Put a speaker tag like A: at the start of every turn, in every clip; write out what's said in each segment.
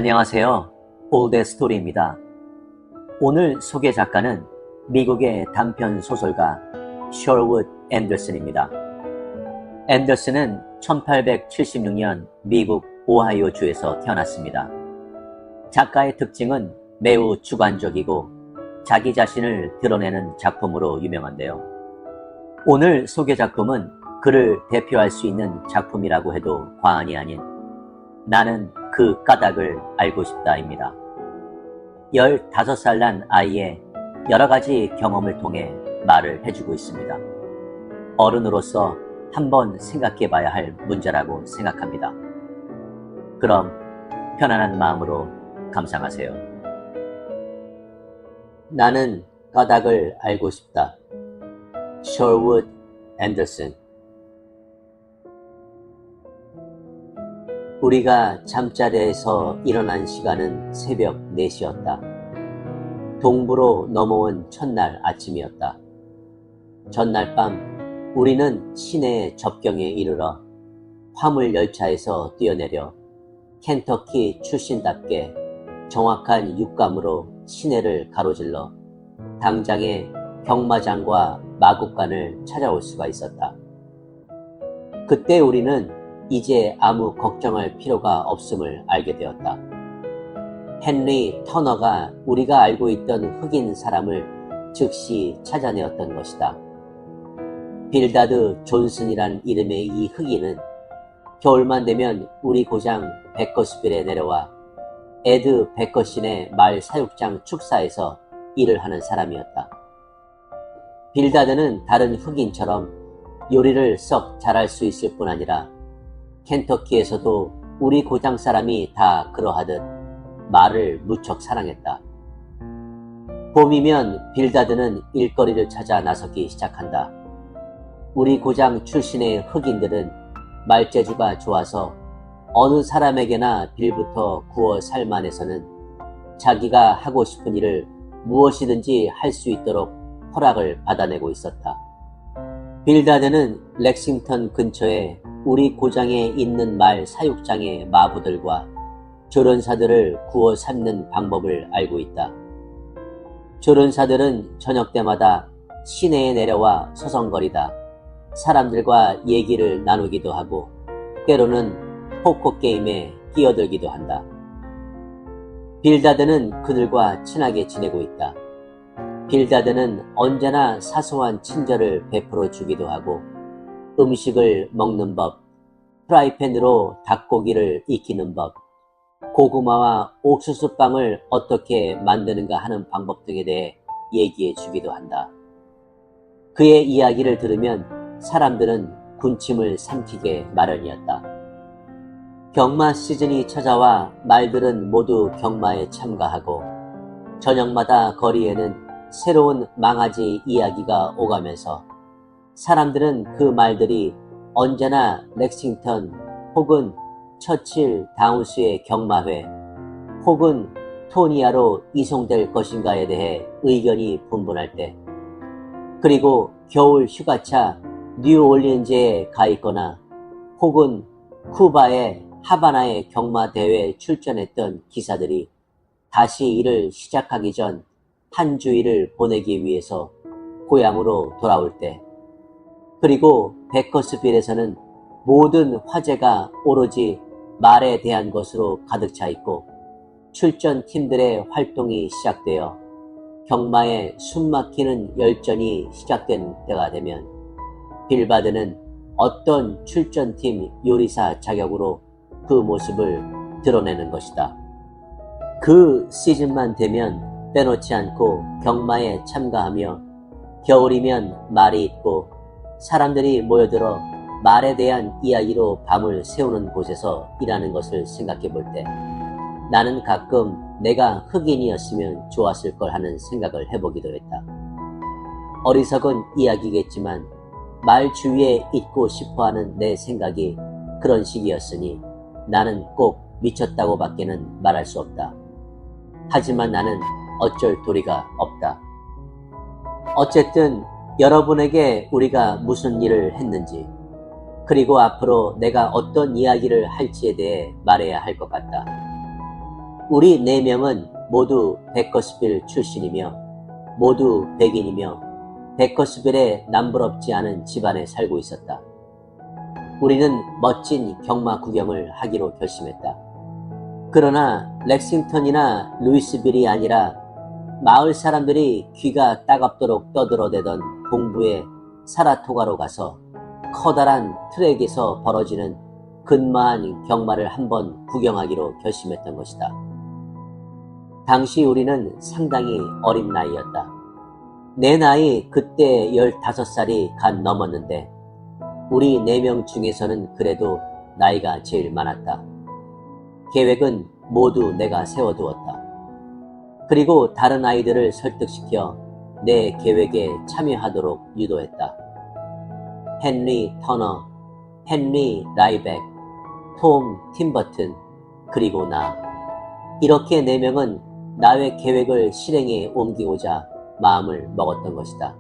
A: 안녕하세요. 올드 스토리입니다. 오늘 소개 작가는 미국의 단편 소설가 셔러우드 앤더슨입니다. 앤더슨은 1876년 미국 오하이오주에서 태어났습니다. 작가의 특징은 매우 주관적이고 자기 자신을 드러내는 작품으로 유명한데요. 오늘 소개 작품은 그를 대표할 수 있는 작품이라고 해도 과언이 아닌 나는 그 까닭을 알고 싶다입니다. 15살 난 아이의 여러 가지 경험을 통해 말을 해주고 있습니다. 어른으로서 한번 생각해 봐야 할 문제라고 생각합니다. 그럼 편안한 마음으로 감상하세요. 나는 까닭을 알고 싶다. 셔러우드 앤더슨. 우리가 잠자리에서 일어난 시간은 새벽 4시였다. 동부로 넘어온 첫날 아침이었다. 전날 밤 우리는 시내의 접경에 이르러 화물 열차에서 뛰어내려 켄터키 출신답게 정확한 육감으로 시내를 가로질러 당장의 경마장과 마국간을 찾아올 수가 있었다. 그때 우리는 이제 아무 걱정할 필요가 없음을 알게 되었다. 헨리 터너가 우리가 알고 있던 흑인 사람을 즉시 찾아내었던 것이다. 빌다드 존슨이란 이름의 이 흑인은 겨울만 되면 우리 고장 베커스빌에 내려와 에드 베커신의 말 사육장 축사에서 일을 하는 사람이었다. 빌다드는 다른 흑인처럼 요리를 썩 잘할 수 있을 뿐 아니라 켄터키에서도 우리 고장 사람이 다 그러하듯 말을 무척 사랑했다. 봄이면 빌다드는 일거리를 찾아 나서기 시작한다. 우리 고장 출신의 흑인들은 말재주가 좋아서 어느 사람에게나 빌부터 구워 살만해서는 자기가 하고 싶은 일을 무엇이든지 할 수 있도록 허락을 받아내고 있었다. 빌다드는 렉싱턴 근처에 우리 고장에 있는 말 사육장의 마부들과 조련사들을 구워 삶는 방법을 알고 있다. 조련사들은 저녁 때마다 시내에 내려와 서성거리다 사람들과 얘기를 나누기도 하고 때로는 포커 게임에 끼어들기도 한다. 빌다드는 그들과 친하게 지내고 있다. 빌다드는 언제나 사소한 친절을 베풀어 주기도 하고 음식을 먹는 법, 프라이팬으로 닭고기를 익히는 법, 고구마와 옥수수빵을 어떻게 만드는가 하는 방법 등에 대해 얘기해 주기도 한다. 그의 이야기를 들으면 사람들은 군침을 삼키게 마련이었다. 경마 시즌이 찾아와 말들은 모두 경마에 참가하고 저녁마다 거리에는 새로운 망아지 이야기가 오가면서 사람들은 그 말들이 언제나 렉싱턴 혹은 처칠 다운스의 경마회 혹은 토니아로 이송될 것인가에 대해 의견이 분분할 때 그리고 겨울 휴가차 뉴올리언즈에 가 있거나 혹은 쿠바의 하바나의 경마 대회에 출전했던 기사들이 다시 일을 시작하기 전 한 주일을 보내기 위해서 고향으로 돌아올 때 그리고 베커스빌에서는 모든 화제가 오로지 말에 대한 것으로 가득 차 있고 출전 팀들의 활동이 시작되어 경마에 숨막히는 열전이 시작된 때가 되면 빌바드는 어떤 출전팀 요리사 자격으로 그 모습을 드러내는 것이다. 그 시즌만 되면 빼놓지 않고 경마에 참가하며 겨울이면 말이 있고 사람들이 모여들어 말에 대한 이야기로 밤을 새우는 곳에서 일하는 것을 생각해 볼 때 나는 가끔 내가 흑인이었으면 좋았을 걸 하는 생각을 해보기도 했다. 어리석은 이야기겠지만 말 주위에 있고 싶어하는 내 생각이 그런 식이었으니 나는 꼭 미쳤다고 밖에는 말할 수 없다. 하지만 나는 어쩔 도리가 없다. 어쨌든 여러분에게 우리가 무슨 일을 했는지 그리고 앞으로 내가 어떤 이야기를 할지에 대해 말해야 할 것 같다. 우리 4명은 모두 베커스빌 출신이며 모두 백인이며 베커스빌에 남부럽지 않은 집안에 살고 있었다. 우리는 멋진 경마 구경을 하기로 결심했다. 그러나 렉싱턴이나 루이스빌이 아니라 마을 사람들이 귀가 따갑도록 떠들어대던 동부의 사라토가로 가서 커다란 트랙에서 벌어지는 근마한 경마를 한번 구경하기로 결심했던 것이다. 당시 우리는 상당히 어린 나이였다. 내 나이 그때 15살이 갓 넘었는데 우리 4명 중에서는 그래도 나이가 제일 많았다. 계획은 모두 내가 세워두었다. 그리고 다른 아이들을 설득시켜 내 계획에 참여하도록 유도했다. 헨리 터너, 헨리 라이백, 톰 팀버튼, 그리고 나. 이렇게 4명은 나의 계획을 실행에 옮기고자 마음을 먹었던 것이다.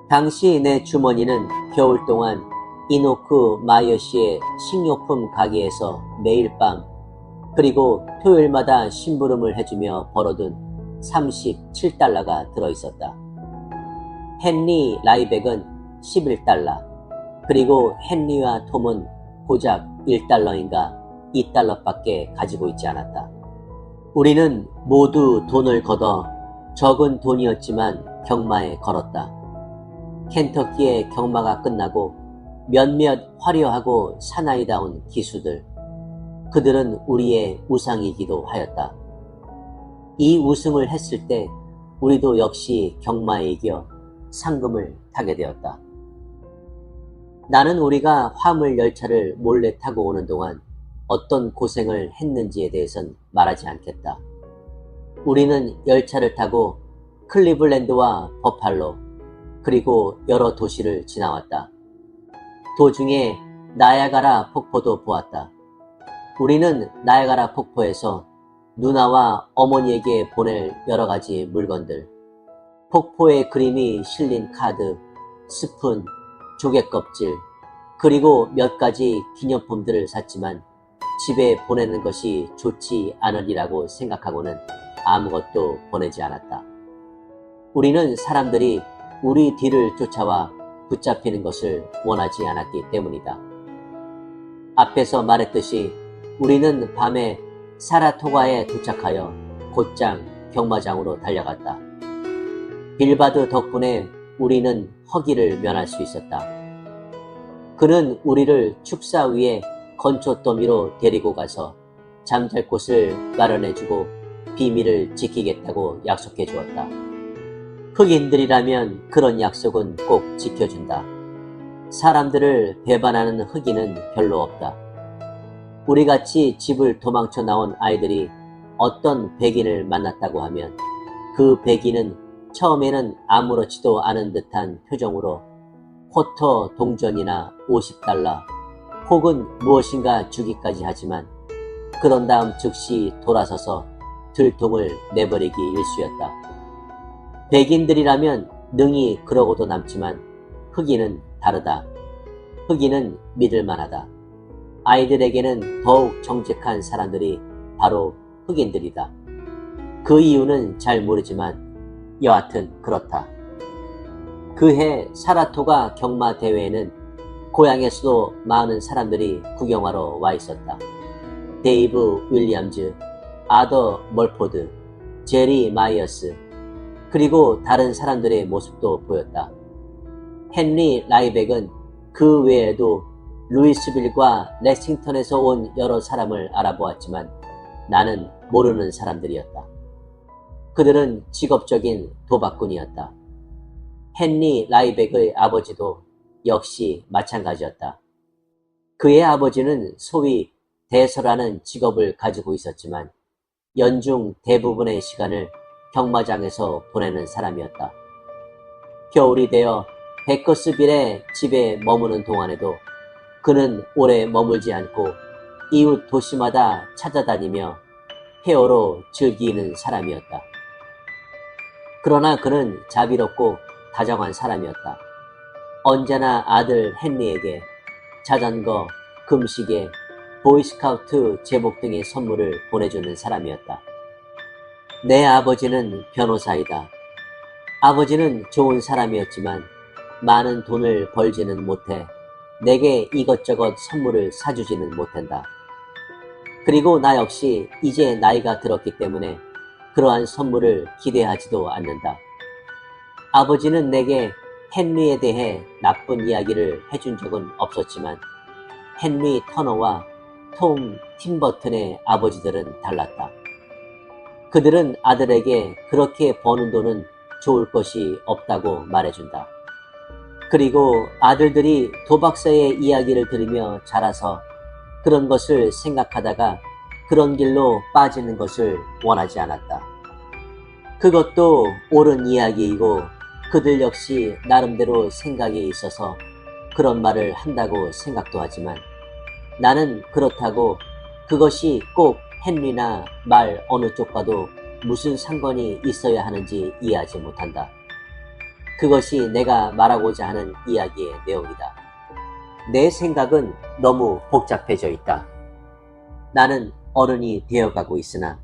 A: 당시 내 주머니는 겨울 동안 이노크 마이어시의 식료품 가게에서 매일 밤 그리고 토요일마다 심부름을 해주며 벌어둔 37달러가 들어있었다. 헨리 라이백은 11달러, 그리고 헨리와 톰은 고작 1달러인가 2달러밖에 가지고 있지 않았다. 우리는 모두 돈을 걷어 적은 돈이었지만 경마에 걸었다. 켄터키의 경마가 끝나고 몇몇 화려하고 사나이다운 기수들, 그들은 우리의 우상이기도 하였다. 이 우승을 했을 때 우리도 역시 경마에 이겨 상금을 타게 되었다. 나는 우리가 화물 열차를 몰래 타고 오는 동안 어떤 고생을 했는지에 대해선 말하지 않겠다. 우리는 열차를 타고 클리블랜드와 버팔로 그리고 여러 도시를 지나왔다. 도중에 나야가라 폭포도 보았다. 우리는 나야가라 폭포에서 누나와 어머니에게 보낼 여러 가지 물건들, 폭포의 그림이 실린 카드, 스푼, 조개껍질, 그리고 몇 가지 기념품들을 샀지만 집에 보내는 것이 좋지 않으리라고 생각하고는 아무것도 보내지 않았다. 우리는 사람들이 우리 뒤를 쫓아와 붙잡히는 것을 원하지 않았기 때문이다. 앞에서 말했듯이 우리는 밤에 사라토가에 도착하여 곧장 경마장으로 달려갔다. 빌바드 덕분에 우리는 허기를 면할 수 있었다. 그는 우리를 축사 위에 건초더미로 데리고 가서 잠잘 곳을 마련해주고 비밀을 지키겠다고 약속해 주었다. 흑인들이라면 그런 약속은 꼭 지켜준다. 사람들을 배반하는 흑인은 별로 없다. 우리같이 집을 도망쳐 나온 아이들이 어떤 백인을 만났다고 하면 그 백인은 처음에는 아무렇지도 않은 듯한 표정으로 쿼터 동전이나 50달러 혹은 무엇인가 주기까지 하지만 그런 다음 즉시 돌아서서 들통을 내버리기 일쑤였다. 백인들이라면 능히 그러고도 남지만 흑인은 다르다. 흑인은 믿을만하다. 아이들에게는 더욱 정직한 사람들이 바로 흑인들이다. 그 이유는 잘 모르지만 여하튼 그렇다. 그해 사라토가 경마 대회에는 고향에서도 많은 사람들이 구경하러 와 있었다. 데이브 윌리엄즈, 아더 멀포드, 제리 마이어스, 그리고 다른 사람들의 모습도 보였다. 헨리 라이백은 그 외에도 루이스빌과 렉싱턴에서 온 여러 사람을 알아보았지만 나는 모르는 사람들이었다. 그들은 직업적인 도박꾼이었다. 헨리 라이백의 아버지도 역시 마찬가지였다. 그의 아버지는 소위 대서라는 직업을 가지고 있었지만 연중 대부분의 시간을 경마장에서 보내는 사람이었다. 겨울이 되어 베커스빌의 집에 머무는 동안에도 그는 오래 머물지 않고 이웃 도시마다 찾아다니며 페어로 즐기는 사람이었다. 그러나 그는 자비롭고 다정한 사람이었다. 언제나 아들 헨리에게 자전거, 금시계, 보이스카우트 제복 등의 선물을 보내주는 사람이었다. 내 아버지는 변호사이다. 아버지는 좋은 사람이었지만 많은 돈을 벌지는 못해 내게 이것저것 선물을 사주지는 못한다. 그리고 나 역시 이제 나이가 들었기 때문에 그러한 선물을 기대하지도 않는다. 아버지는 내게 헨리에 대해 나쁜 이야기를 해준 적은 없었지만 헨리 터너와 톰 팀버튼의 아버지들은 달랐다. 그들은 아들에게 그렇게 버는 돈은 좋을 것이 없다고 말해준다. 그리고 아들들이 도박사의 이야기를 들으며 자라서 그런 것을 생각하다가 그런 길로 빠지는 것을 원하지 않았다. 그것도 옳은 이야기이고 그들 역시 나름대로 생각이 있어서 그런 말을 한다고 생각도 하지만 나는 그렇다고 그것이 꼭 헨리나 말 어느 쪽과도 무슨 상관이 있어야 하는지 이해하지 못한다. 그것이 내가 말하고자 하는 이야기의 내용이다. 내 생각은 너무 복잡해져 있다. 나는 어른이 되어가고 있으나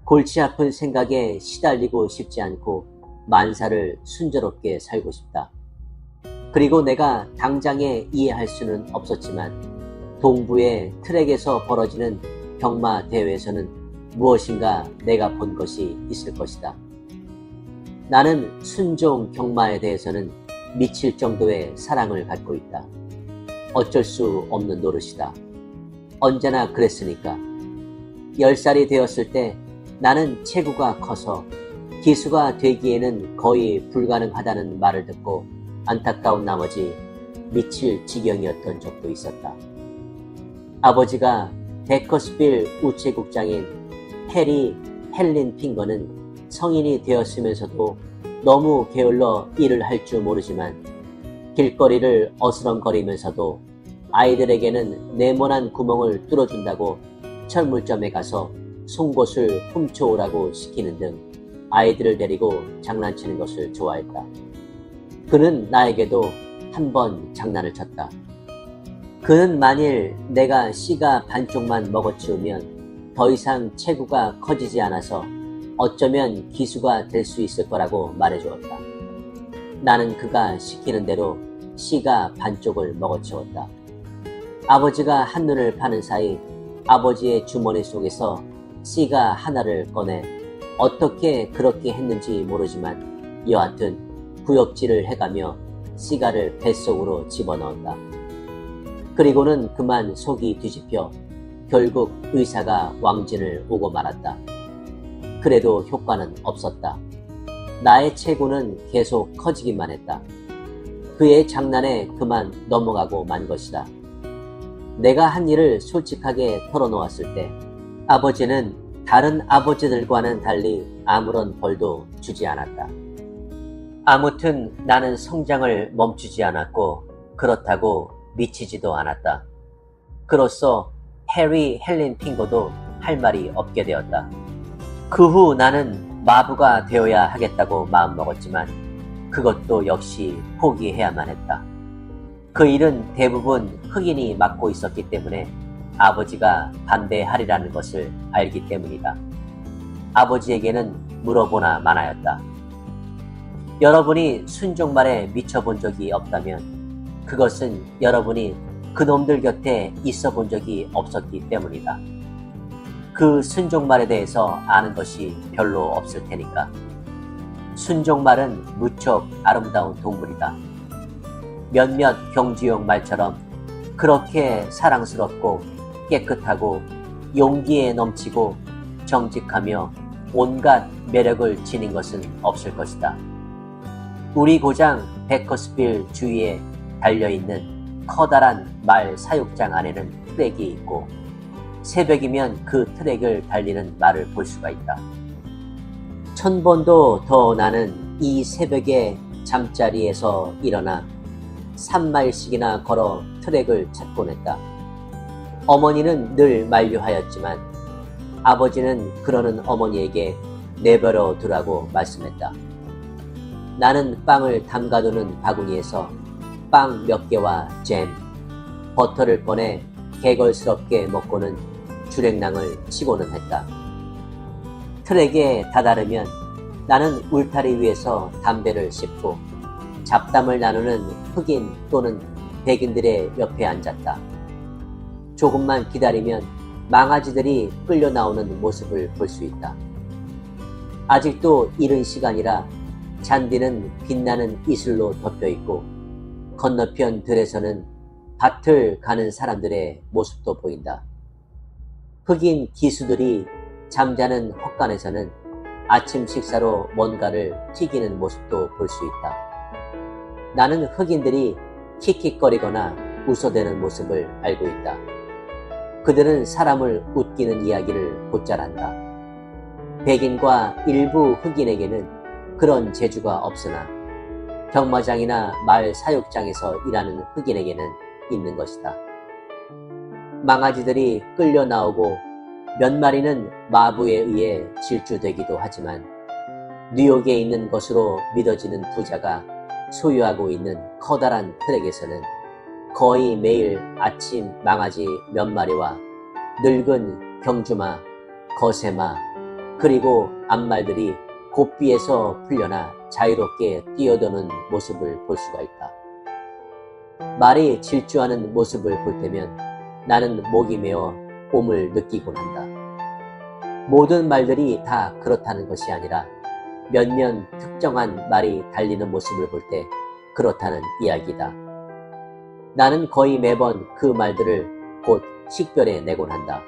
A: 골치 아픈 생각에 시달리고 싶지 않고 만사를 순조롭게 살고 싶다. 그리고 내가 당장에 이해할 수는 없었지만 동부의 트랙에서 벌어지는 경마 대회에서는 무엇인가 내가 본 것이 있을 것이다. 나는 순종 경마에 대해서는 미칠 정도의 사랑을 갖고 있다. 어쩔 수 없는 노릇이다. 언제나 그랬으니까. 10살이 되었을 때 나는 체구가 커서 기수가 되기에는 거의 불가능하다는 말을 듣고 안타까운 나머지 미칠 지경이었던 적도 있었다. 아버지가 베커스빌 우체국장인 해리 헬린 핑거는 성인이 되었으면서도 너무 게을러 일을 할 줄 모르지만 길거리를 어스렁거리면서도 아이들에게는 네모난 구멍을 뚫어준다고 철물점에 가서 송곳을 훔쳐오라고 시키는 등 아이들을 데리고 장난치는 것을 좋아했다. 그는 나에게도 한 번 장난을 쳤다. 그는 만일 내가 씨가 반쪽만 먹어치우면 더 이상 체구가 커지지 않아서 어쩌면 기수가 될 수 있을 거라고 말해주었다. 나는 그가 시키는 대로 씨가 반쪽을 먹어치웠다. 아버지가 한눈을 파는 사이 아버지의 주머니 속에서 씨가 하나를 꺼내 어떻게 그렇게 했는지 모르지만 여하튼 구역질을 해가며 씨가를 뱃속으로 집어넣었다. 그리고는 그만 속이 뒤집혀 결국 의사가 왕진을 오고 말았다. 그래도 효과는 없었다. 나의 체구는 계속 커지기만 했다. 그의 장난에 그만 넘어가고 만 것이다. 내가 한 일을 솔직하게 털어놓았을 때 아버지는 다른 아버지들과는 달리 아무런 벌도 주지 않았다. 아무튼 나는 성장을 멈추지 않았고 그렇다고 미치지도 않았다. 그로써 해리 헬린 핑거도 할 말이 없게 되었다. 그 후 나는 마부가 되어야 하겠다고 마음먹었지만 그것도 역시 포기해야만 했다. 그 일은 대부분 흑인이 맡고 있었기 때문에 아버지가 반대하리라는 것을 알기 때문이다. 아버지에게는 물어보나 마나였다. 여러분이 순종말에 미쳐본 적이 없다면 그것은 여러분이 그놈들 곁에 있어 본 적이 없었기 때문이다. 그 순종말에 대해서 아는 것이 별로 없을 테니까. 순종말은 무척 아름다운 동물이다. 몇몇 경주용 말처럼 그렇게 사랑스럽고 깨끗하고 용기에 넘치고 정직하며 온갖 매력을 지닌 것은 없을 것이다. 우리 고장 베커스빌 주위에 달려있는 커다란 말 사육장 안에는 트랙이 있고 새벽이면 그 트랙을 달리는 말을 볼 수가 있다. 1000번도 더 나는 이 새벽에 잠자리에서 일어나 3마일씩이나 걸어 트랙을 찾곤 했다. 어머니는 늘 만류하였지만 아버지는 그러는 어머니에게 내버려 두라고 말씀했다. 나는 빵을 담가두는 바구니에서 빵 몇 개와 잼, 버터를 꺼내 개걸스럽게 먹고는 주랭랑을 치고는 했다. 트랙에 다다르면 나는 울타리 위에서 담배를 씹고 잡담을 나누는 흑인 또는 백인들의 옆에 앉았다. 조금만 기다리면 망아지들이 끌려 나오는 모습을 볼 수 있다. 아직도 이른 시간이라 잔디는 빛나는 이슬로 덮여 있고 건너편 들에서는 밭을 가는 사람들의 모습도 보인다. 흑인 기수들이 잠자는 헛간에서는 아침 식사로 뭔가를 튀기는 모습도 볼 수 있다. 나는 흑인들이 킥킥거리거나 웃어대는 모습을 알고 있다. 그들은 사람을 웃기는 이야기를 곧잘 한다. 백인과 일부 흑인에게는 그런 재주가 없으나 경마장이나 말 사육장에서 일하는 흑인에게는 있는 것이다. 망아지들이 끌려 나오고 몇 마리는 마부에 의해 질주되기도 하지만 뉴욕에 있는 것으로 믿어지는 부자가 소유하고 있는 커다란 트랙에서는 거의 매일 아침 망아지 몇 마리와 늙은 경주마, 거세마, 그리고 암말들이 고삐에서 풀려나 자유롭게 뛰어도는 모습을 볼 수가 있다. 말이 질주하는 모습을 볼 때면 나는 목이 메어 옴을 느끼곤 한다. 모든 말들이 다 그렇다는 것이 아니라 몇몇 특정한 말이 달리는 모습을 볼 때 그렇다는 이야기다. 나는 거의 매번 그 말들을 곧 식별해 내곤 한다.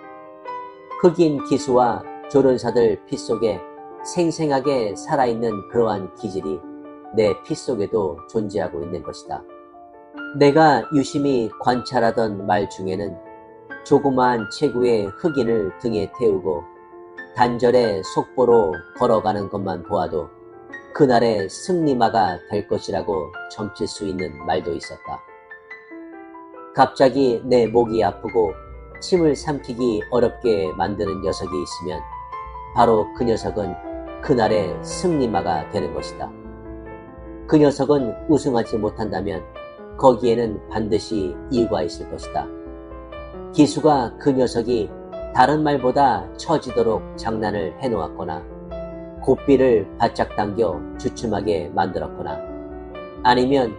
A: 흑인 기수와 조련사들 피 속에 생생하게 살아있는 그러한 기질이 내 피 속에도 존재하고 있는 것이다. 내가 유심히 관찰하던 말 중에는 조그마한 체구의 흑인을 등에 태우고 단절에 속보로 걸어가는 것만 보아도 그날의 승리마가 될 것이라고 점칠 수 있는 말도 있었다. 갑자기 내 목이 아프고 침을 삼키기 어렵게 만드는 녀석이 있으면 바로 그 녀석은 그날의 승리마가 되는 것이다. 그 녀석은 우승하지 못한다면 거기에는 반드시 이유가 있을 것이다. 기수가 그 녀석이 다른 말보다 처지도록 장난을 해놓았거나 고삐를 바짝 당겨 주춤하게 만들었거나 아니면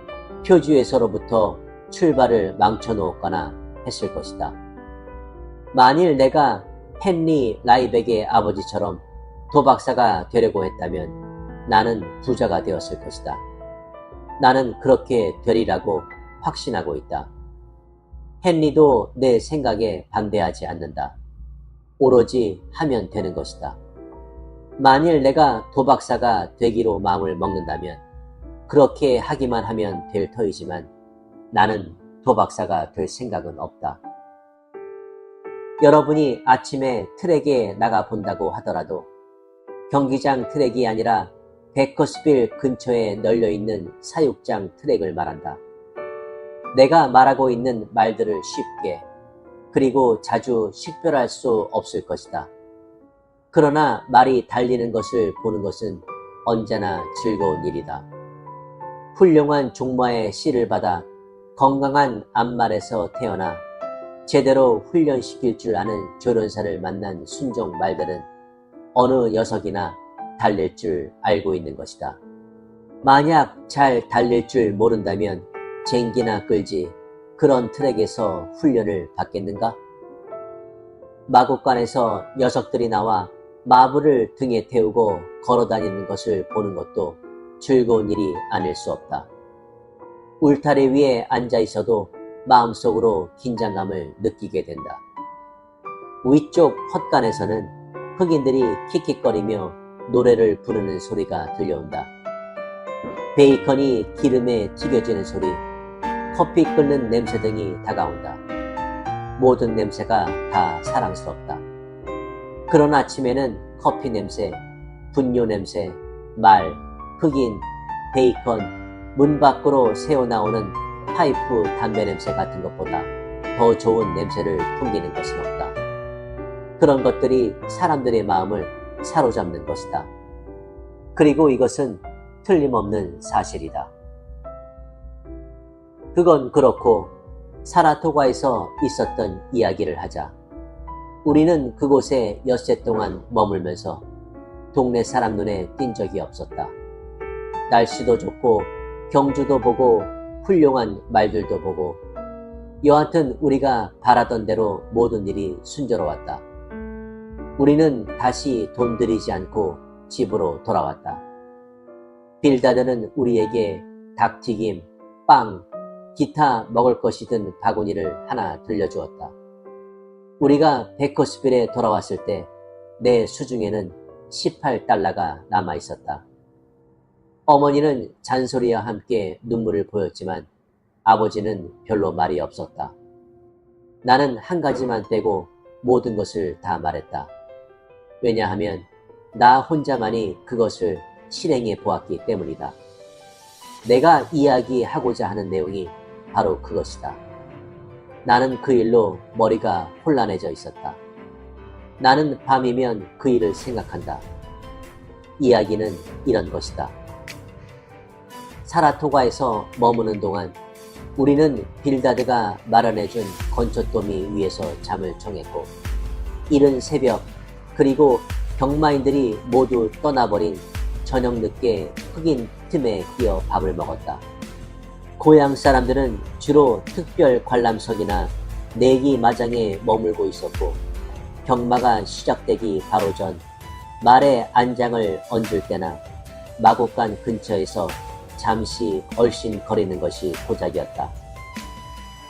A: 표주에서로부터 출발을 망쳐놓았거나 했을 것이다. 만일 내가 헨리 라이백의 아버지처럼 도박사가 되려고 했다면 나는 부자가 되었을 것이다. 나는 그렇게 되리라고 확신하고 있다. 헨리도 내 생각에 반대하지 않는다. 오로지 하면 되는 것이다. 만일 내가 도박사가 되기로 마음을 먹는다면 그렇게 하기만 하면 될 터이지만 나는 도박사가 될 생각은 없다. 여러분이 아침에 트랙에 나가본다고 하더라도 경기장 트랙이 아니라 베커스빌 근처에 널려있는 사육장 트랙을 말한다. 내가 말하고 있는 말들을 쉽게 그리고 자주 식별할 수 없을 것이다. 그러나 말이 달리는 것을 보는 것은 언제나 즐거운 일이다. 훌륭한 종마의 씨를 받아 건강한 암말에서 태어나 제대로 훈련시킬 줄 아는 조련사를 만난 순종 말들은 어느 녀석이나 달릴 줄 알고 있는 것이다. 만약 잘 달릴 줄 모른다면 쟁기나 끌지 그런 트랙에서 훈련을 받겠는가? 마국간에서 녀석들이 나와 마부를 등에 태우고 걸어다니는 것을 보는 것도 즐거운 일이 아닐 수 없다. 울타리 위에 앉아 있어도 마음속으로 긴장감을 느끼게 된다. 위쪽 헛간에서는 흑인들이 킥킥거리며 노래를 부르는 소리가 들려온다. 베이컨이 기름에 튀겨지는 소리, 커피 끓는 냄새 등이 다가온다. 모든 냄새가 다 사랑스럽다. 그런 아침에는 커피 냄새, 분뇨 냄새, 말, 흑인, 베이컨, 문 밖으로 새어나오는 파이프 담배 냄새 같은 것보다 더 좋은 냄새를 풍기는 것은 없다. 그런 것들이 사람들의 마음을 사로잡는 것이다. 그리고 이것은 틀림없는 사실이다. 그건 그렇고 사라토가에서 있었던 이야기를 하자. 우리는 그곳에 엿새 동안 머물면서 동네 사람 눈에 띈 적이 없었다. 날씨도 좋고 경주도 보고 훌륭한 말들도 보고 여하튼 우리가 바라던 대로 모든 일이 순조로웠다. 우리는 다시 돈 들이지 않고 집으로 돌아왔다. 빌다드는 우리에게 닭튀김, 빵, 기타 먹을 것이 든 바구니를 하나 들려주었다. 우리가 베커스빌에 돌아왔을 때 내 수중에는 18달러가 남아있었다. 어머니는 잔소리와 함께 눈물을 보였지만 아버지는 별로 말이 없었다. 나는 한 가지만 떼고 모든 것을 다 말했다. 왜냐하면 나 혼자만이 그것을 실행해 보았기 때문이다. 내가 이야기하고자 하는 내용이 바로 그것이다. 나는 그 일로 머리가 혼란해져 있었다. 나는 밤이면 그 일을 생각한다. 이야기는 이런 것이다. 사라토가에서 머무는 동안 우리는 빌다드가 마련해준 건초더미 위에서 잠을 청했고 이른 새벽 그리고 경마인들이 모두 떠나버린 저녁 늦게 흑인 틈에 끼어 밥을 먹었다. 고향 사람들은 주로 특별 관람석이나 내기 마장에 머물고 있었고 경마가 시작되기 바로 전 말에 안장을 얹을 때나 마곡간 근처에서 잠시 얼씬거리는 것이 도작이었다.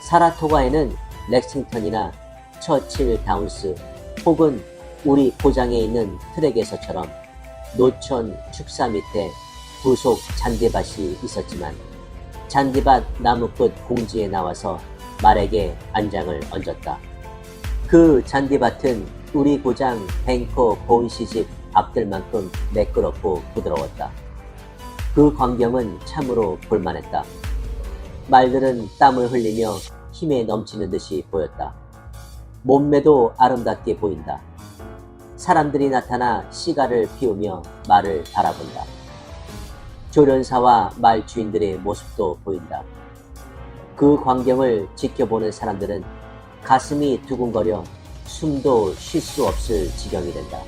A: 사라토가에는 렉싱턴이나 처칠 다운스 혹은 우리 고장에 있는 트랙에서처럼 노천 축사 밑에 부속 잔디밭이 있었지만 잔디밭 나무끝 공지에 나와서 말에게 안장을 얹었다. 그 잔디밭은 우리 고장 뱅커 보은시집 앞들만큼 매끄럽고 부드러웠다. 그 광경은 참으로 볼만했다. 말들은 땀을 흘리며 힘에 넘치는 듯이 보였다. 몸매도 아름답게 보인다. 사람들이 나타나 시가를 피우며 말을 바라본다. 조련사와 말 주인들의 모습도 보인다. 그 광경을 지켜보는 사람들은 가슴이 두근거려 숨도 쉴 수 없을 지경이 된다.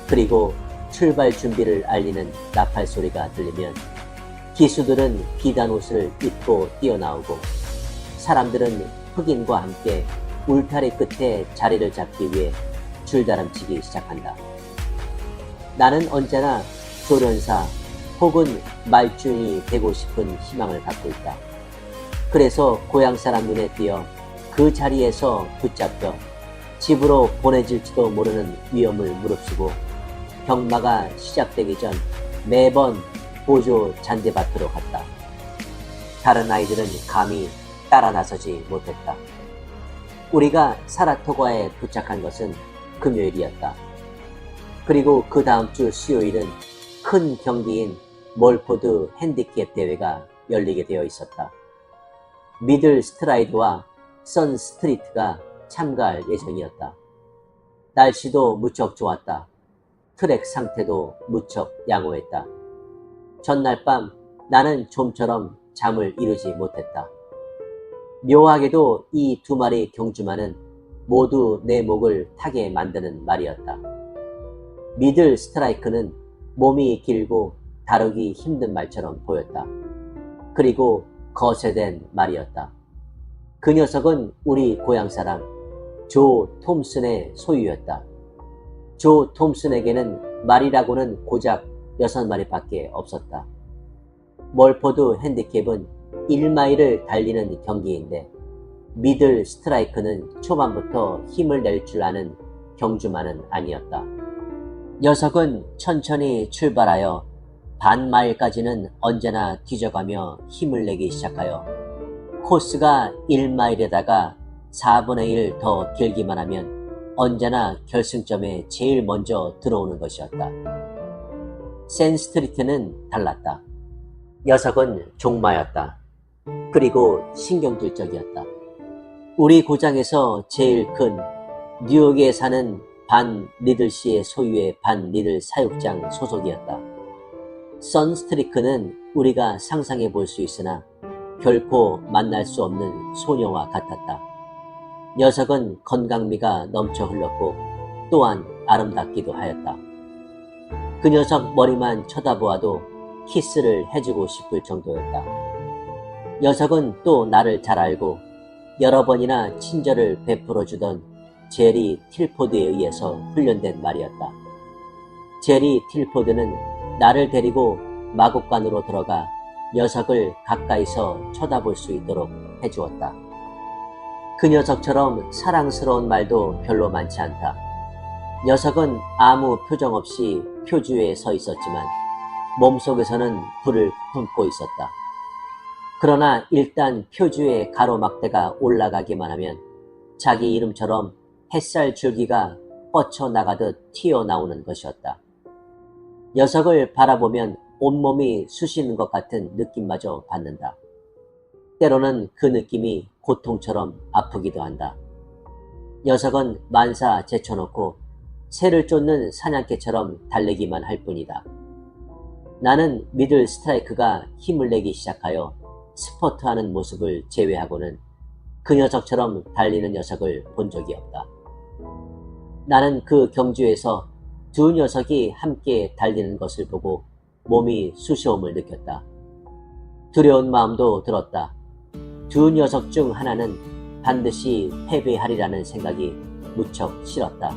A: 그리고 출발 준비를 알리는 나팔 소리가 들리면 기수들은 비단 옷을 입고 뛰어나오고 사람들은 흑인과 함께 울타리 끝에 자리를 잡기 위해 줄다름치기 시작한다. 나는 언제나 조련사 혹은 말주인이 되고 싶은 희망을 갖고 있다. 그래서 고향 사람 눈에 띄어 그 자리에서 붙잡혀 집으로 보내질지도 모르는 위험을 무릅쓰고 경마가 시작되기 전 매번 보조 잔디밭으로 갔다. 다른 아이들은 감히 따라 나서지 못했다. 우리가 사라토가에 도착한 것은 금요일이었다. 그리고 그 다음 주 수요일은 큰 경기인 몰포드 핸디캡 대회가 열리게 되어 있었다. 미들 스트라이드와 선 스트리트가 참가할 예정이었다. 날씨도 무척 좋았다. 트랙 상태도 무척 양호했다. 전날 밤 나는 좀처럼 잠을 이루지 못했다. 묘하게도 이 두 마리 경주마는 모두 내 목을 타게 만드는 말이었다. 미들 스트라이크는 몸이 길고 다루기 힘든 말처럼 보였다. 그리고 거세된 말이었다. 그 녀석은 우리 고향 사람 조 톰슨의 소유였다. 조 톰슨에게는 말이라고는 고작 6마리밖에 없었다. 몰포드 핸디캡은 1마일을 달리는 경기인데 미들 스트라이크는 초반부터 힘을 낼 줄 아는 경주마는 아니었다. 녀석은 천천히 출발하여 반마일까지는 언제나 뒤져가며 힘을 내기 시작하여 코스가 1마일에다가 4분의 1 더 길기만 하면 언제나 결승점에 제일 먼저 들어오는 것이었다. 센스트리트는 달랐다. 녀석은 종마였다. 그리고 신경질적이었다. 우리 고장에서 제일 큰 뉴욕에 사는 반 리들시의 소유의 반 리들 사육장 소속이었다. 선스트리크는 우리가 상상해 볼 수 있으나 결코 만날 수 없는 소녀와 같았다. 녀석은 건강미가 넘쳐 흘렀고 또한 아름답기도 하였다. 그 녀석 머리만 쳐다보아도 키스를 해주고 싶을 정도였다. 녀석은 또 나를 잘 알고 여러 번이나 친절을 베풀어주던 제리 틸포드에 의해서 훈련된 말이었다. 제리 틸포드는 나를 데리고 마곡간으로 들어가 녀석을 가까이서 쳐다볼 수 있도록 해주었다. 그 녀석처럼 사랑스러운 말도 별로 많지 않다. 녀석은 아무 표정 없이 표주에 서 있었지만 몸속에서는 불을 품고 있었다. 그러나 일단 표주의 가로막대가 올라가기만 하면 자기 이름처럼 햇살 줄기가 뻗쳐나가듯 튀어나오는 것이었다. 녀석을 바라보면 온몸이 쑤시는 것 같은 느낌마저 받는다. 때로는 그 느낌이 고통처럼 아프기도 한다. 녀석은 만사 제쳐놓고 새를 쫓는 사냥개처럼 달리기만 할 뿐이다. 나는 미들 스트라이크가 힘을 내기 시작하여 스퍼트하는 모습을 제외하고는 그 녀석처럼 달리는 녀석을 본 적이 없다. 나는 그 경주에서 두 녀석이 함께 달리는 것을 보고 몸이 쑤시움을 느꼈다. 두려운 마음도 들었다. 두 녀석 중 하나는 반드시 패배하리라는 생각이 무척 싫었다.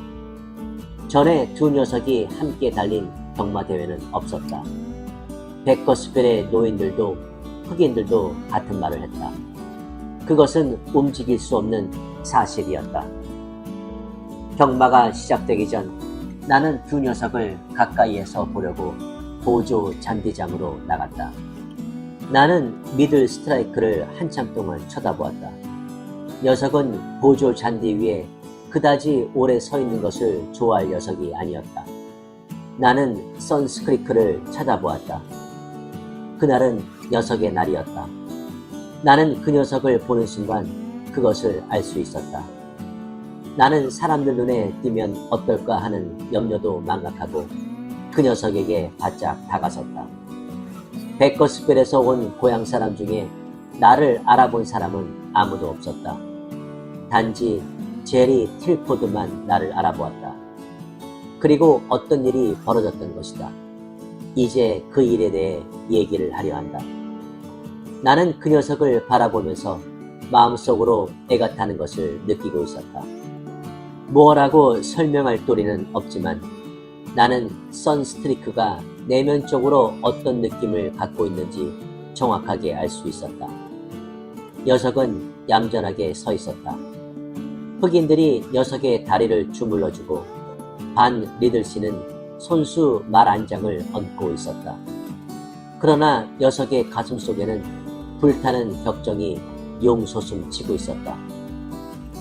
A: 전에 두 녀석이 함께 달린 경마대회는 없었다. 베커스펠의 노인들도 흑인들도 같은 말을 했다. 그것은 움직일 수 없는 사실이었다. 경마가 시작되기 전 나는 두 녀석을 가까이에서 보려고 보조 잔디장으로 나갔다. 나는 미들 스트라이크를 한참 동안 쳐다보았다. 녀석은 보조 잔디 위에 그다지 오래 서 있는 것을 좋아할 녀석이 아니었다. 나는 선스크리크를 쳐다보았다. 그날은 녀석의 날이었다. 나는 그 녀석을 보는 순간 그것을 알 수 있었다. 나는 사람들 눈에 띄면 어떨까 하는 염려도 망각하고 그 녀석에게 바짝 다가섰다. 베커스펠에서 온 고향 사람 중에 나를 알아본 사람은 아무도 없었다. 단지 제리 틸포드만 나를 알아보았다. 그리고 어떤 일이 벌어졌던 것이다. 이제 그 일에 대해 얘기를 하려 한다. 나는 그 녀석을 바라보면서 마음속으로 애가 타는 것을 느끼고 있었다. 무엇라고 설명할 도리는 없지만 나는 선스트리크가 내면적으로 어떤 느낌을 갖고 있는지 정확하게 알 수 있었다. 녀석은 얌전하게 서 있었다. 흑인들이 녀석의 다리를 주물러주고 반 리들씨는 손수 말 안장을 얹고 있었다. 그러나 녀석의 가슴 속에는 불타는 격정이 용솟음 치고 있었다.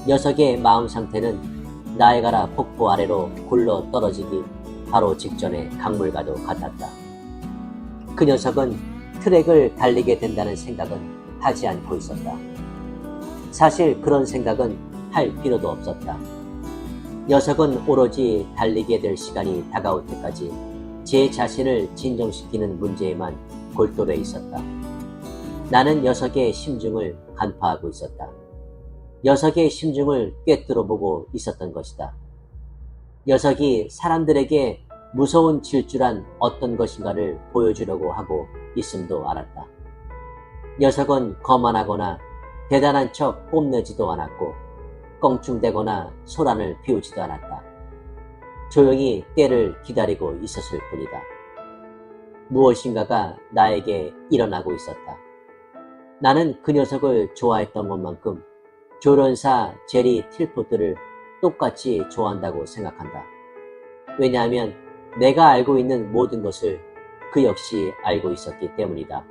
A: 녀석의 마음 상태는 나이가라 폭포 아래로 굴러 떨어지기 바로 직전의 강물과도 같았다. 그 녀석은 트랙을 달리게 된다는 생각은 하지 않고 있었다. 사실 그런 생각은 할 필요도 없었다. 녀석은 오로지 달리게 될 시간이 다가올 때까지 제 자신을 진정시키는 문제에만 골똘해 있었다. 나는 녀석의 심중을 간파하고 있었다. 녀석의 심중을 꿰뚫어보고 있었던 것이다. 녀석이 사람들에게 무서운 질주란 어떤 것인가를 보여주려고 하고 있음도 알았다. 녀석은 거만하거나 대단한 척 뽐내지도 않았고 껑충대거나 소란을 피우지도 않았다. 조용히 때를 기다리고 있었을 뿐이다. 무엇인가가 나에게 일어나고 있었다. 나는 그 녀석을 좋아했던 것만큼 조련사 제리 틸포드를 똑같이 좋아한다고 생각한다. 왜냐하면 내가 알고 있는 모든 것을 그 역시 알고 있었기 때문이다.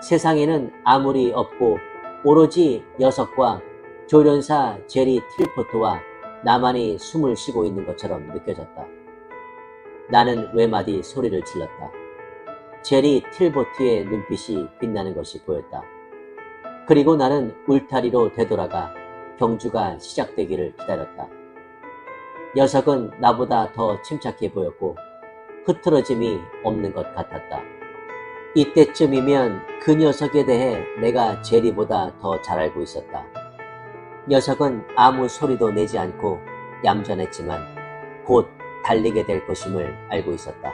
A: 세상에는 아무리 없고 오로지 녀석과 조련사 제리 틸포트와 나만이 숨을 쉬고 있는 것처럼 느껴졌다. 나는 외마디 소리를 질렀다. 제리 틸포트의 눈빛이 빛나는 것이 보였다. 그리고 나는 울타리로 되돌아가 경주가 시작되기를 기다렸다. 녀석은 나보다 더 침착해 보였고 흐트러짐이 없는 것 같았다. 이때쯤이면 그 녀석에 대해 내가 제리보다 더 잘 알고 있었다. 녀석은 아무 소리도 내지 않고 얌전했지만 곧 달리게 될 것임을 알고 있었다.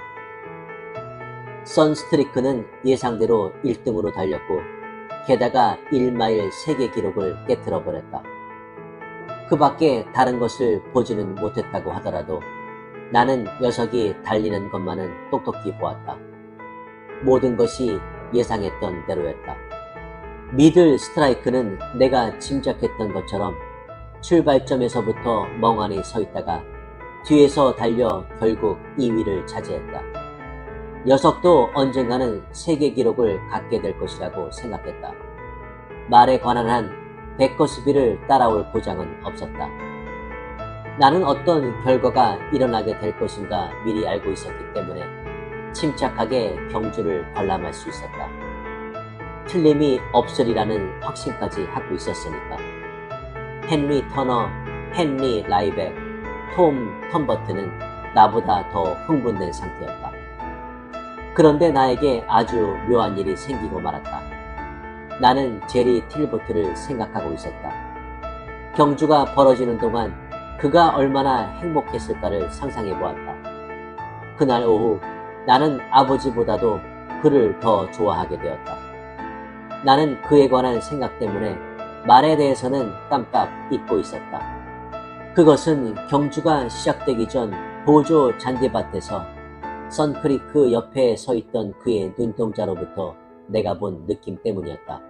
A: 선스트리크는 예상대로 1등으로 달렸고 게다가 1마일 세계 기록을 깨트려 버렸다. 그 밖에 다른 것을 보지는 못했다고 하더라도 나는 녀석이 달리는 것만은 똑똑히 보았다. 모든 것이 예상했던 대로였다. 미들 스트라이크는 내가 짐작했던 것처럼 출발점에서부터 멍하니 서 있다가 뒤에서 달려 결국 2위를 차지했다. 녀석도 언젠가는 세계 기록을 갖게 될 것이라고 생각했다. 말에 관한 한 백거스비를 따라올 보장은 없었다. 나는 어떤 결과가 일어나게 될 것인가 미리 알고 있었기 때문에 침착하게 경주를 관람할 수 있었다. 틀림이 없으리라는 확신까지 갖고 있었으니까. 헨리 터너, 헨리 라이백, 톰 텀버튼은 나보다 더 흥분된 상태였다. 그런데 나에게 아주 묘한 일이 생기고 말았다. 나는 제리 틸보트를 생각하고 있었다. 경주가 벌어지는 동안 그가 얼마나 행복했을까를 상상해 보았다. 그날 오후 나는 아버지보다도 그를 더 좋아하게 되었다. 나는 그에 관한 생각 때문에 말에 대해서는 깜빡 잊고 있었다. 그것은 경주가 시작되기 전 보조 잔디밭에서 선크리크 옆에 서 있던 그의 눈동자로부터 내가 본 느낌 때문이었다.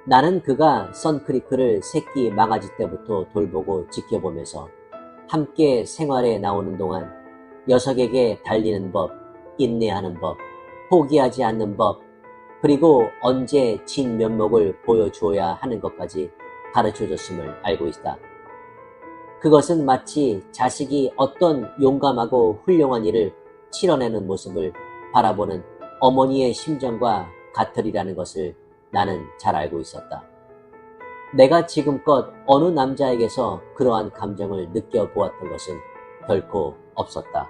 A: 나는 그가 선크리크를 새끼 망아지 때부터 돌보고 지켜보면서 함께 생활에 나오는 동안 녀석에게 달리는 법, 인내하는 법, 포기하지 않는 법, 그리고 언제 진 면목을 보여주어야 하는 것까지 가르쳐줬음을 알고 있다. 그것은 마치 자식이 어떤 용감하고 훌륭한 일을 치러내는 모습을 바라보는 어머니의 심정과 같으리라는 것을 나는 잘 알고 있었다. 내가 지금껏 어느 남자에게서 그러한 감정을 느껴보았던 것은 결코 없었다.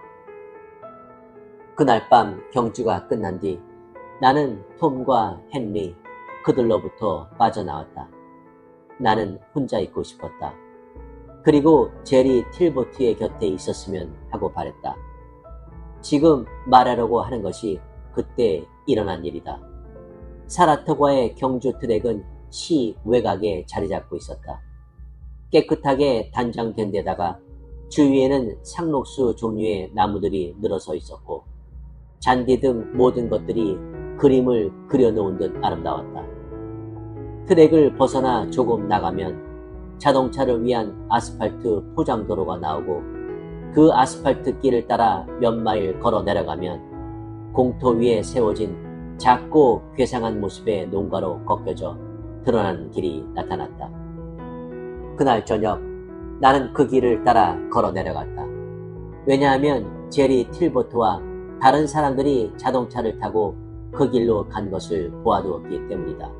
A: 그날 밤 경주가 끝난 뒤 나는 톰과 헨리, 그들로부터 빠져나왔다. 나는 혼자 있고 싶었다. 그리고 제리 틸보트의 곁에 있었으면 하고 바랬다. 지금 말하려고 하는 것이 그때 일어난 일이다. 사라토가의 경주 트랙은 시 외곽에 자리 잡고 있었다. 깨끗하게 단장된 데다가 주위에는 상록수 종류의 나무들이 늘어서 있었고 잔디 등 모든 것들이 그림을 그려놓은 듯 아름다웠다. 트랙을 벗어나 조금 나가면 자동차를 위한 아스팔트 포장도로가 나오고 그 아스팔트 길을 따라 몇 마일 걸어 내려가면 공터 위에 세워진 작고 괴상한 모습의 농가로 꺾여져 드러난 길이 나타났다. 그날 저녁 나는 그 길을 따라 걸어 내려갔다. 왜냐하면 제리 틸보트와 다른 사람들이 자동차를 타고 그 길로 간 것을 보아두었기 때문이다.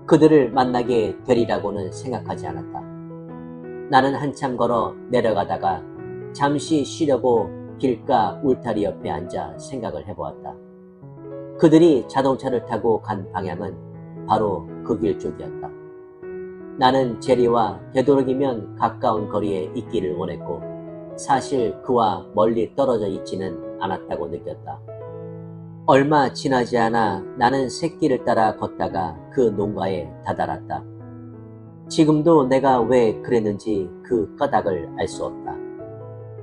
A: 그들을 만나게 되리라고는 생각하지 않았다. 나는 한참 걸어 내려가다가 잠시 쉬려고 길가 울타리 옆에 앉아 생각을 해보았다. 그들이 자동차를 타고 간 방향은 바로 그 길 쪽이었다. 나는 제리와 되도록이면 가까운 거리에 있기를 원했고 사실 그와 멀리 떨어져 있지는 않았다고 느꼈다. 얼마 지나지 않아 나는 새길을 따라 걷다가 그 농가에 다다랐다. 지금도 내가 왜 그랬는지 그 까닭을 알 수 없다.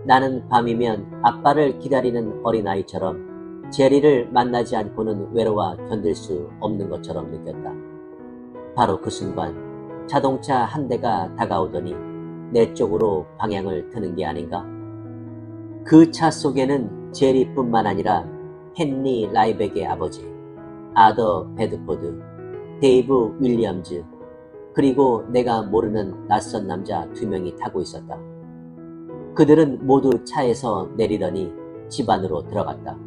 A: 나는 밤이면 아빠를 기다리는 어린아이처럼 제리를 만나지 않고는 외로워 견딜 수 없는 것처럼 느꼈다. 바로 그 순간 자동차 한 대가 다가오더니 내 쪽으로 방향을 트는 게 아닌가? 그 차 속에는 제리뿐만 아니라 헨리 라이백의 아버지, 아더 베드포드, 데이브 윌리엄즈, 그리고 내가 모르는 낯선 남자 2명이 타고 있었다. 그들은 모두 차에서 내리더니 집 안으로 들어갔다.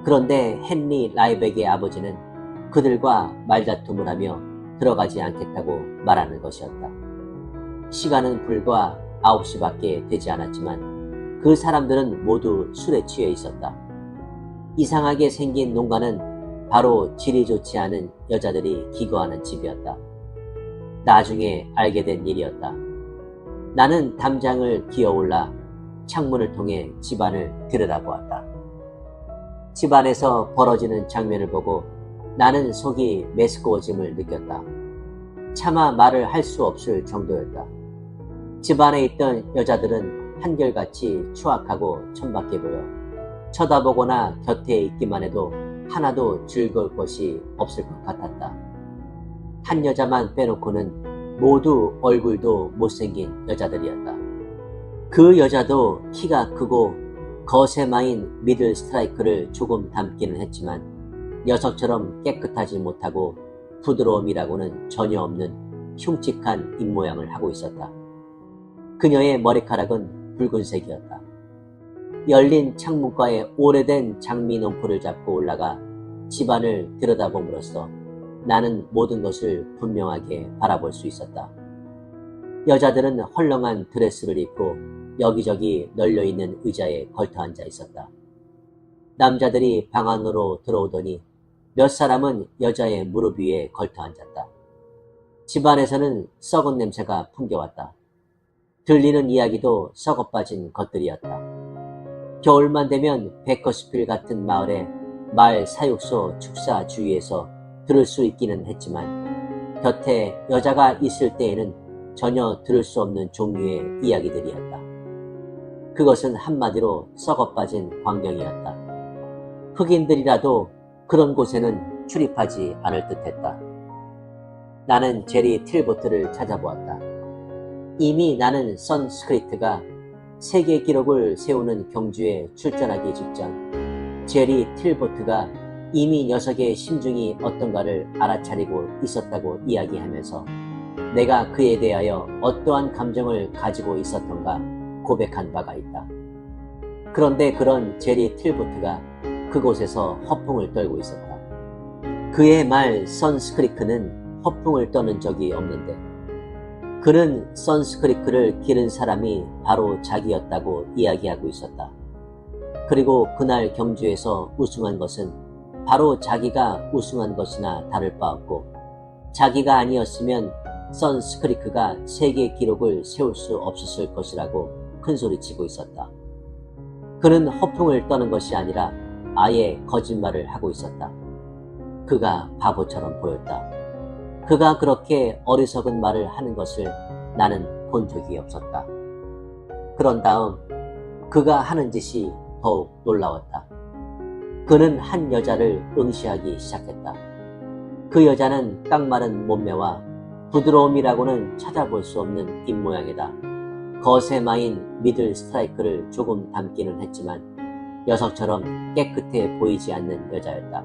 A: 그런데 헨리 라이백의 아버지는 그들과 말다툼을 하며 들어가지 않겠다고 말하는 것이었다. 시간은 불과 9시밖에 되지 않았지만 그 사람들은 모두 술에 취해 있었다. 이상하게 생긴 농가는 바로 질이 좋지 않은 여자들이 기거하는 집이었다. 나중에 알게 된 일이었다. 나는 담장을 기어올라 창문을 통해 집안을 들여다보았다. 집안에서 벌어지는 장면을 보고 나는 속이 메스꺼워짐을 느꼈다. 차마 말을 할 수 없을 정도였다. 집안에 있던 여자들은 한결같이 추악하고 천박해 보여 쳐다보거나 곁에 있기만 해도 하나도 즐거울 것이 없을 것 같았다. 한 여자만 빼놓고는 모두 얼굴도 못생긴 여자들이었다. 그 여자도 키가 크고 거세마인 미들 스트라이크를 조금 닮기는 했지만 녀석처럼 깨끗하지 못하고 부드러움이라고는 전혀 없는 흉측한 입모양을 하고 있었다. 그녀의 머리카락은 붉은색이었다. 열린 창문가에 오래된 장미 넝쿨을 잡고 올라가 집안을 들여다봄으로써 나는 모든 것을 분명하게 바라볼 수 있었다. 여자들은 헐렁한 드레스를 입고 여기저기 널려있는 의자에 걸터 앉아 있었다. 남자들이 방 안으로 들어오더니 몇 사람은 여자의 무릎 위에 걸터 앉았다. 집안에서는 썩은 냄새가 풍겨왔다. 들리는 이야기도 썩어빠진 것들이었다. 겨울만 되면 베커스필 같은 마을의 말 사육소 축사 주위에서 들을 수 있기는 했지만 곁에 여자가 있을 때에는 전혀 들을 수 없는 종류의 이야기들이었다. 그것은 한마디로 썩어빠진 광경이었다. 흑인들이라도 그런 곳에는 출입하지 않을 듯했다. 나는 제리 틸보트를 찾아보았다. 이미 나는 선스크리트가 세계 기록을 세우는 경주에 출전하기 직전 제리 틸보트가 이미 녀석의 심중이 어떤가를 알아차리고 있었다고 이야기하면서 내가 그에 대하여 어떠한 감정을 가지고 있었던가 고백한 바가 있다. 그런데 그런 제리 틸보트가 그곳에서 허풍을 떨고 있었다. 그의 말 선스크리크는 허풍을 떠는 적이 없는데 그는 선스크리크를 기른 사람이 바로 자기였다고 이야기하고 있었다. 그리고 그날 경주에서 우승한 것은 바로 자기가 우승한 것이나 다를 바 없고 자기가 아니었으면 선스크리크가 세계 기록을 세울 수 없었을 것이라고 큰소리치고 있었다. 그는 허풍을 떠는 것이 아니라 아예 거짓말을 하고 있었다. 그가 바보처럼 보였다. 그가 그렇게 어리석은 말을 하는 것을 나는 본 적이 없었다. 그런 다음 그가 하는 짓이 더욱 놀라웠다. 그는 한 여자를 응시하기 시작했다. 그 여자는 깡마른 몸매와 부드러움이라고는 찾아볼 수 없는 입모양이다. 거세마인 미들 스트라이크를 조금 닮기는 했지만 녀석처럼 깨끗해 보이지 않는 여자였다.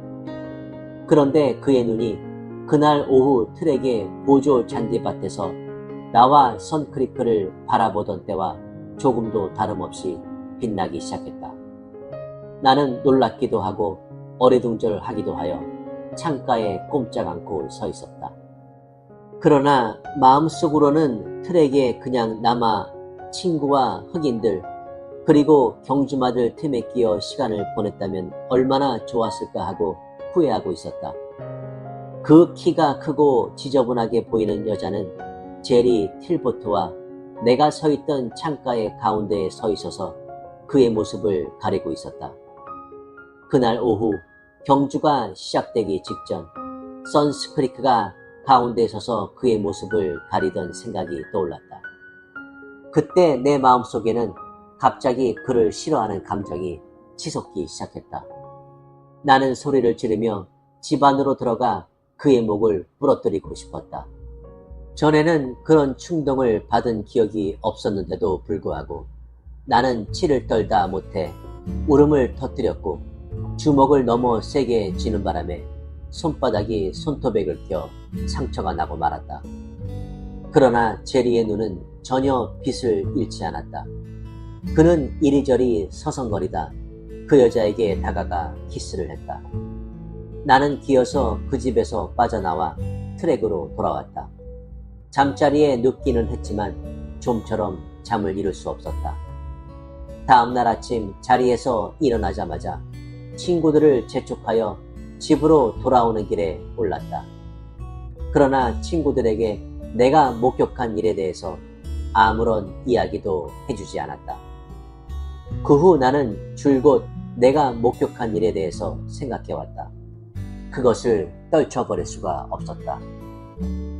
A: 그런데 그의 눈이 그날 오후 트랙의 보조 잔디밭에서 나와 선크리크를 바라보던 때와 조금도 다름없이 빛나기 시작했다. 나는 놀랍기도 하고 어리둥절하기도 하여 창가에 꼼짝 않고 서 있었다. 그러나 마음속으로는 트랙에 그냥 남아 친구와 흑인들 그리고 경주마들 틈에 끼어 시간을 보냈다면 얼마나 좋았을까 하고 후회하고 있었다. 그 키가 크고 지저분하게 보이는 여자는 제리 틸보트와 내가 서 있던 창가의 가운데에 서 있어서 그의 모습을 가리고 있었다. 그날 오후 경주가 시작되기 직전 선스크리크가 가운데에 서서 그의 모습을 가리던 생각이 떠올랐다. 그때 내 마음속에는 갑자기 그를 싫어하는 감정이 치솟기 시작했다. 나는 소리를 지르며 집 안으로 들어가 그의 목을 부러뜨리고 싶었다. 전에는 그런 충동을 받은 기억이 없었는데도 불구하고 나는 치를 떨다 못해 울음을 터뜨렸고 주먹을 너무 세게 쥐는 바람에 손바닥이 손토백을 껴 상처가 나고 말았다. 그러나 제리의 눈은 전혀 빛을 잃지 않았다. 그는 이리저리 서성거리다 그 여자에게 다가가 키스를 했다. 나는 기어서 그 집에서 빠져나와 트랙으로 돌아왔다. 잠자리에 눕기는 했지만 좀처럼 잠을 이룰 수 없었다. 다음날 아침 자리에서 일어나자마자 친구들을 재촉하여 집으로 돌아오는 길에 올랐다. 그러나 친구들에게 내가 목격한 일에 대해서 아무런 이야기도 해주지 않았다. 그 후 나는 줄곧 내가 목격한 일에 대해서 생각해왔다. 그것을 떨쳐버릴 수가 없었다.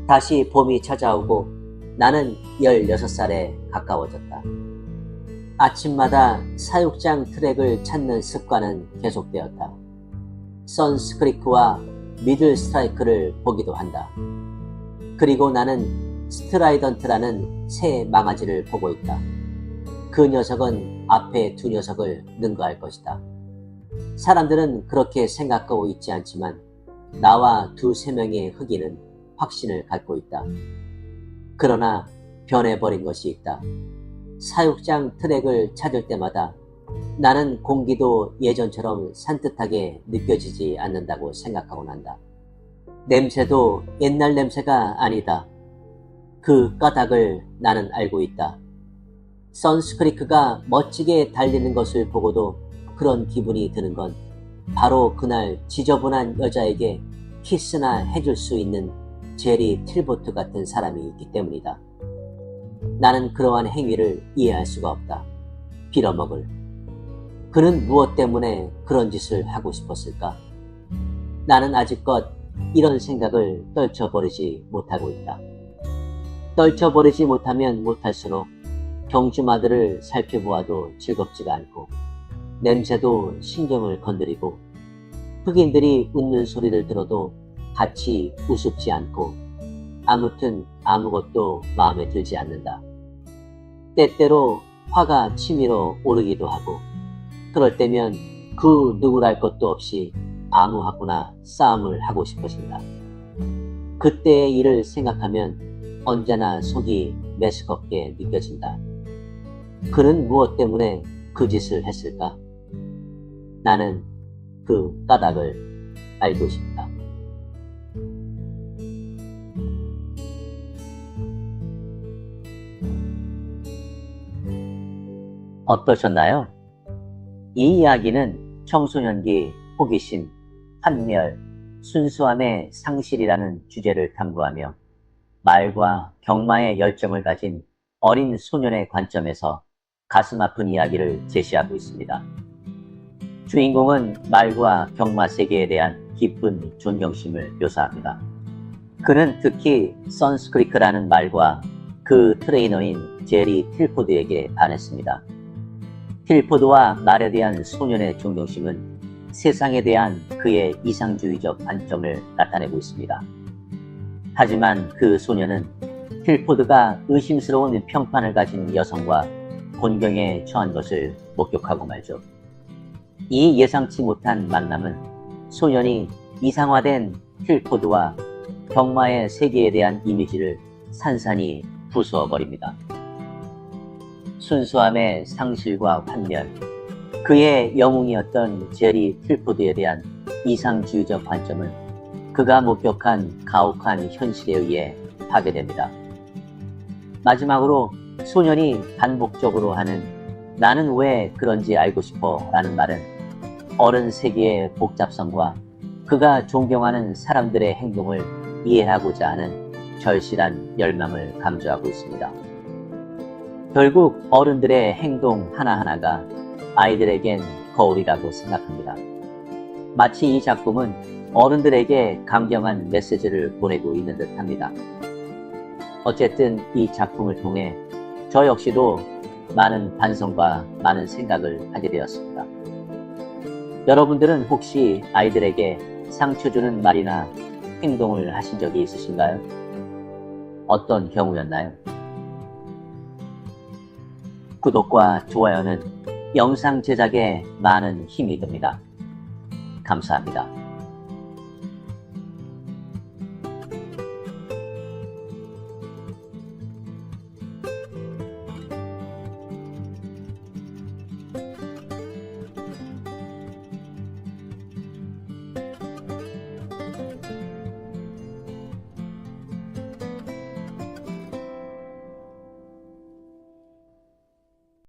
A: 다시 봄이 찾아오고 나는 16살에 가까워졌다. 아침마다 사육장 트랙을 찾는 습관은 계속되었다. 선스크리크와 미들 스트라이크를 보기도 한다. 그리고 나는 스트라이던트라는 새 망아지를 보고 있다. 그 녀석은 앞에 두 녀석을 능가할 것이다. 사람들은 그렇게 생각하고 있지 않지만 나와 두세 명의 흑인은 확신을 갖고 있다. 그러나 변해버린 것이 있다. 사육장 트랙을 찾을 때마다 나는 공기도 예전처럼 산뜻하게 느껴지지 않는다고 생각하곤 한다. 냄새도 옛날 냄새가 아니다. 그 까닭을 나는 알고 있다. 선스크리크가 멋지게 달리는 것을 보고도 그런 기분이 드는 건 바로 그날 지저분한 여자에게 키스나 해줄 수 있는 제리 틸보트 같은 사람이 있기 때문이다. 나는 그러한 행위를 이해할 수가 없다. 빌어먹을. 그는 무엇 때문에 그런 짓을 하고 싶었을까? 나는 아직껏 이런 생각을 떨쳐버리지 못하고 있다. 떨쳐버리지 못하면 못할수록 경주마들을 살펴보아도 즐겁지가 않고 냄새도 신경을 건드리고 흑인들이 웃는 소리를 들어도 같이 우습지 않고 아무튼 아무것도 마음에 들지 않는다. 때때로 화가 치밀어 오르기도 하고 그럴 때면 그 누구랄 것도 없이 아무하고나 싸움을 하고 싶어진다. 그때의 일을 생각하면 언제나 속이 메스껍게 느껴진다. 그는 무엇 때문에 그 짓을 했을까? 나는 그 까닭을 알고 싶다. 어떠셨나요? 이 이야기는 청소년기 호기심, 환멸, 순수함의 상실이라는 주제를 탐구하며 말과 경마의 열정을 가진 어린 소년의 관점에서 가슴 아픈 이야기를 제시하고 있습니다. 주인공은 말과 경마 세계에 대한 깊은 존경심을 묘사합니다. 그는 특히 선스크리크라는 말과 그 트레이너인 제리 틸포드에게 반했습니다. 틸포드와 말에 대한 소년의 존경심은 세상에 대한 그의 이상주의적 관점을 나타내고 있습니다. 하지만 그 소년은 틸포드가 의심스러운 평판을 가진 여성과 곤경에 처한 것을 목격하고 말죠. 이 예상치 못한 만남은 소년이 이상화된 틸포드와 경마의 세계에 대한 이미지를 산산이 부수어버립니다. 순수함의 상실과 환멸, 그의 영웅이었던 제리 틸포드에 대한 이상주의적 관점은 그가 목격한 가혹한 현실에 의해 파괴됩니다. 마지막으로 소년이 반복적으로 하는 나는 왜 그런지 알고 싶어 라는 말은 어른 세계의 복잡성과 그가 존경하는 사람들의 행동을 이해하고자 하는 절실한 열망을 강조하고 있습니다. 결국 어른들의 행동 하나하나가 아이들에겐 거울이라고 생각합니다. 마치 이 작품은 어른들에게 강경한 메시지를 보내고 있는 듯 합니다. 어쨌든 이 작품을 통해 저 역시도 많은 반성과 많은 생각을 하게 되었습니다. 여러분들은 혹시 아이들에게 상처 주는 말이나 행동을 하신 적이 있으신가요? 어떤 경우였나요? 구독과 좋아요는 영상 제작에 많은 힘이 됩니다. 감사합니다.